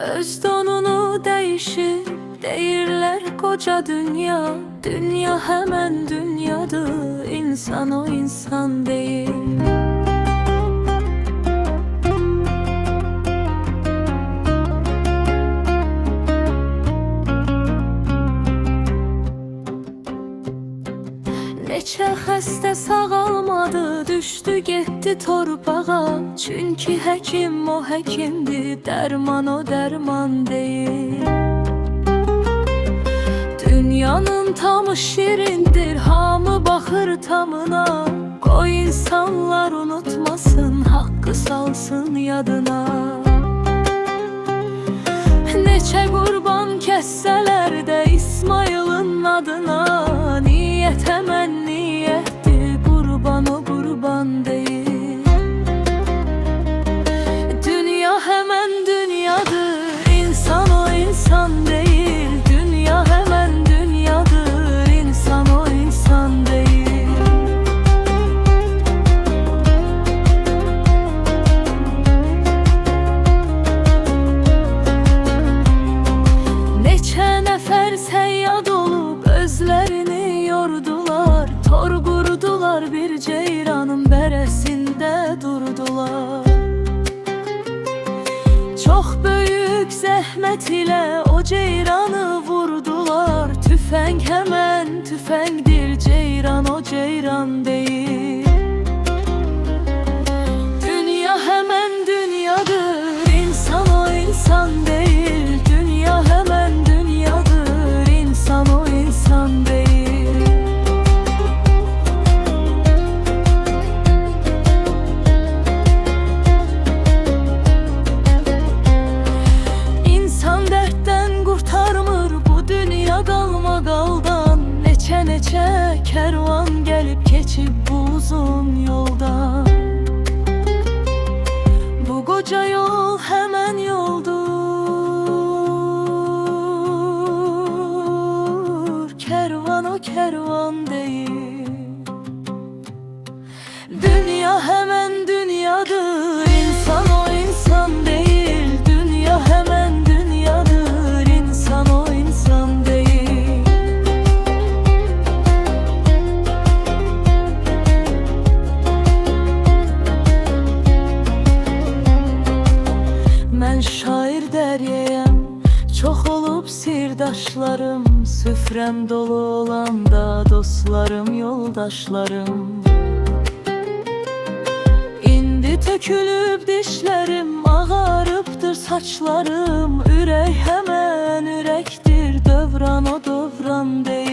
Öz donunu değişir, deyirlər koca dünya. Dünya hemen dünyadır, insan o insan değil. Neçə xəstə sağalmadı, düşdü getdi torpağa. Çünkü həkim o həkimdir, dərman o dərman deyil. Dünyanın tamı şirindir, hamı baxır tamına. Qoy insanlar unutmasın, haqqı salsın yadına. Neçə qurban kəssələr də İsmail'in adına. Niyət həmən niyyətdir, qurban o qurban deyil. Dünya həmən dünyadır, insan o insan deyil. Dünya həmən dünyadır, insan o insan deyil. Neçə nəfər səyyad olub özlərini yordular. Tor qurdular, bir ceyranın bərəsində durdular. Çox böyük zəhmət ilə o ceyranı vurdular. Tüfəng həmən tüfəngdir, ceyran o ceyran deyil. Dünya həmən dünyadır, insan o insan deyil. Dünya həmən dünyadır, insan o insan deyil. İnsan dərddən qurtarmır bu dünya qalmaqaldan. Neçə kərvan gəlib keçib bu uzun yoldan. Bu qoca yol həmən yoldur, kərvan o kərvan deyil. Dünya həmən dünyadır, insan o insan deyil. Dünya həmən dünyadır, insan o insan deyil. Mən şair dəryəyəm, çox olub sirdaşlarım. Süfrəm dolu olanda dostlarım, yoldaşlarım. İndi tökülüb dişlərim, ağarıbdır saçlarım. Ürək həmən ürəkdir, dövran o dövran deyil.